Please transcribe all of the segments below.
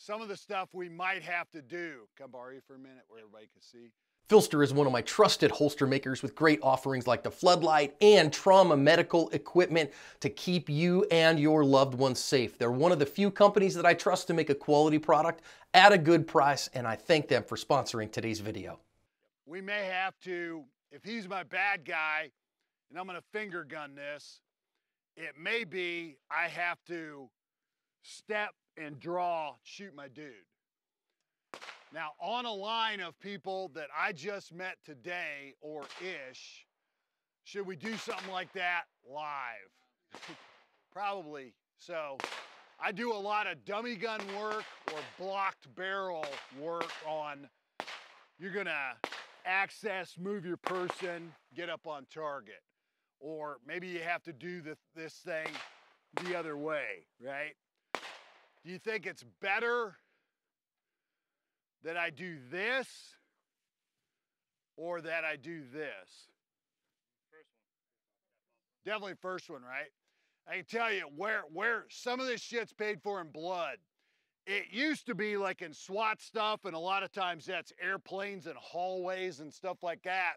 some of the stuff we might have to do. Come borrow you for a minute where everybody can see. Filster is one of my trusted holster makers with great offerings like the Floodlight and trauma medical equipment to keep you and your loved ones safe. They're one of the few companies that I trust to make a quality product at a good price, and I thank them for sponsoring today's video. We may have to, if he's my bad guy and I'm gonna finger gun this, it may be I have to step and draw, shoot my dude. Now, on a line of people that I just met today or ish, should we do something like that live? Probably. So I do a lot of dummy gun work or blocked barrel work on, you're gonna access, move your person, get up on target. Or maybe you have to do this thing the other way, right? Do you think it's better that I do this or that I do this? First one. Definitely first one, right? I can tell you where some of this shit's paid for in blood. It used to be like in SWAT stuff, and a lot of times that's airplanes and hallways and stuff like that,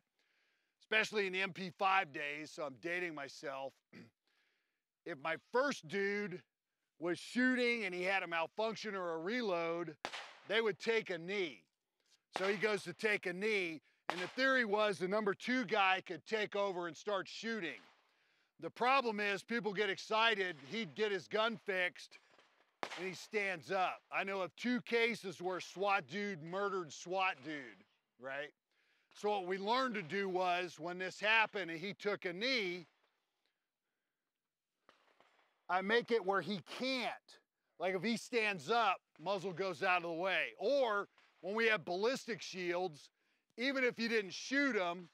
especially in the MP5 days, so I'm dating myself. If my first dude was shooting and he had a malfunction or a reload, they would take a knee. So he goes to take a knee, and the theory was the number 2 guy could take over and start shooting. The problem is people get excited, he'd get his gun fixed, and he stands up. I know of 2 cases where SWAT dude murdered SWAT dude, right? So what we learned to do was, when this happened and he took a knee, I make it where he can't. Like if he stands up, muzzle goes out of the way. Or when we have ballistic shields, even if you didn't shoot him,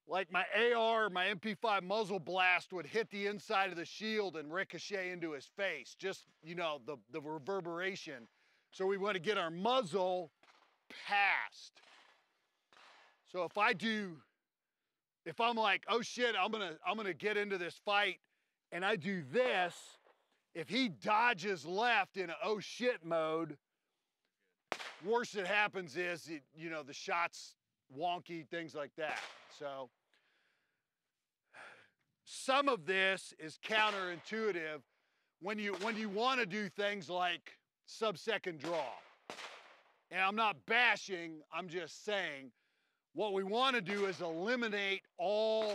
like my AR, my MP5 muzzle blast would hit the inside of the shield and ricochet into his face. Just, you know, the reverberation. So we want to get our muzzle past. So if I'm like, oh shit, I'm gonna get into this fight, and I do this, if he dodges left in a oh shit mode, worst that happens is, you know, the shot's wonky, things like that. So some of this is counterintuitive when you want to do things like sub-second draw. And I'm not bashing, I'm just saying, what we want to do is eliminate all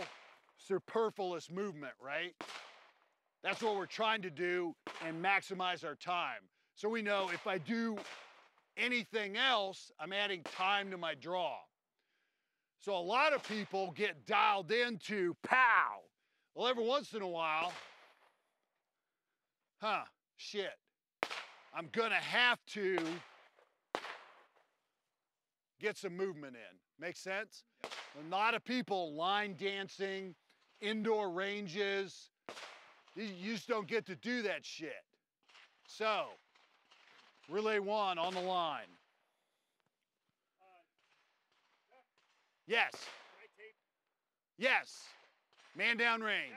superfluous movement, right? That's what we're trying to do and maximize our time. So we know if I do anything else, I'm adding time to my draw. So a lot of people get dialed into pow. Well, every once in a while, shit, I'm gonna have to get some movement in. Make sense? Yep. A lot of people line dancing, indoor ranges, you just don't get to do that shit. So, relay 1 on the line. Yes. Yes. Man down range.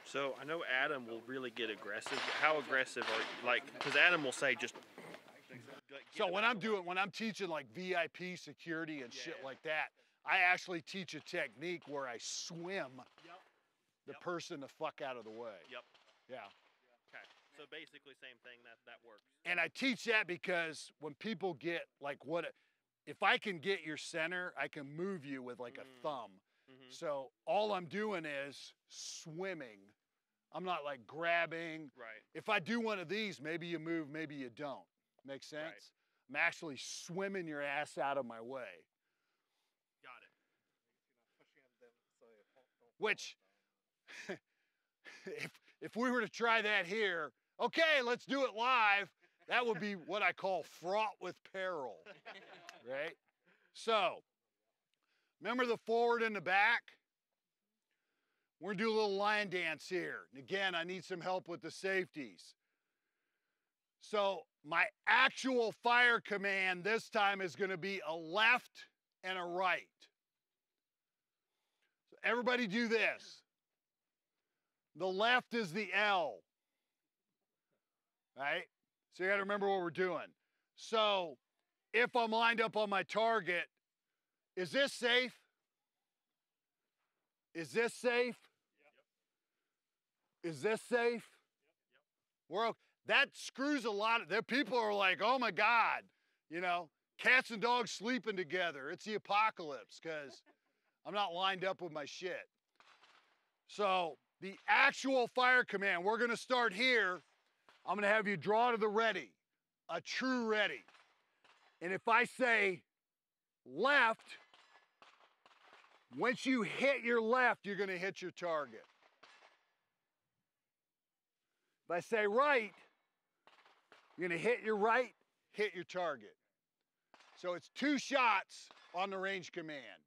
So I know Adam will really get aggressive. How aggressive are you? Like, because Adam will say just. So when I'm teaching like VIP security and shit like that, I actually teach a technique where I swim the person the fuck out of the way. Yep. Yeah. Okay. So basically same thing, that works. And I teach that because when people get like if I can get your center, I can move you with like a thumb. So all I'm doing is swimming. I'm not like grabbing. Right. If I do one of these, maybe you move, maybe you don't. Make sense? Right. I'm actually swimming your ass out of my way. Got it. Which, if we were to try that here, okay, let's do it live, that would be what I call fraught with peril, right? So, remember the forward and the back? We're gonna do a little line dance here. And again, I need some help with the safeties. So my actual fire command this time is gonna be a left and a right. So everybody do this. The left is the L. Right? So you got to remember what we're doing. So if I'm lined up on my target, is this safe? Is this safe? Is this safe? We're okay. That screws a lot of, there people are like, oh my God, you know, cats and dogs sleeping together. It's the apocalypse because I'm not lined up with my shit. So the actual fire command, we're gonna start here. I'm gonna have you draw to the ready, a true ready. And if I say left, once you hit your left, you're gonna hit your target. If I say right, you're gonna hit your right, hit your target. So it's 2 shots on the range command.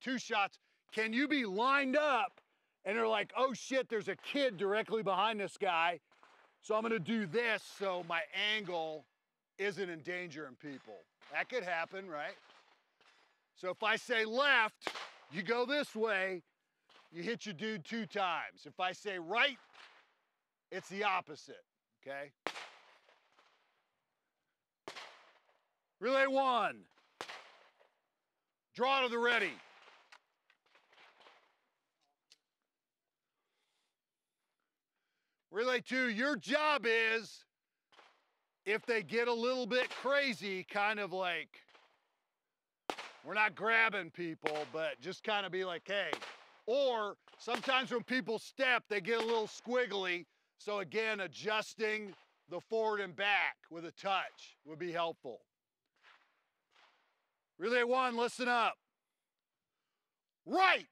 2 shots. Can you be lined up and they're like, oh shit, there's a kid directly behind this guy, so I'm gonna do this so my angle isn't endangering people. That could happen, right? So if I say left, you go this way, you hit your dude 2 times. If I say right, it's the opposite, okay? Relay 1. Draw to the ready. Relay 2, your job is, if they get a little bit crazy, kind of like, we're not grabbing people, but just kind of be like, hey. Or sometimes when people step, they get a little squiggly. So again, adjusting the forward and back with a touch would be helpful. Relay 1, listen up. Right.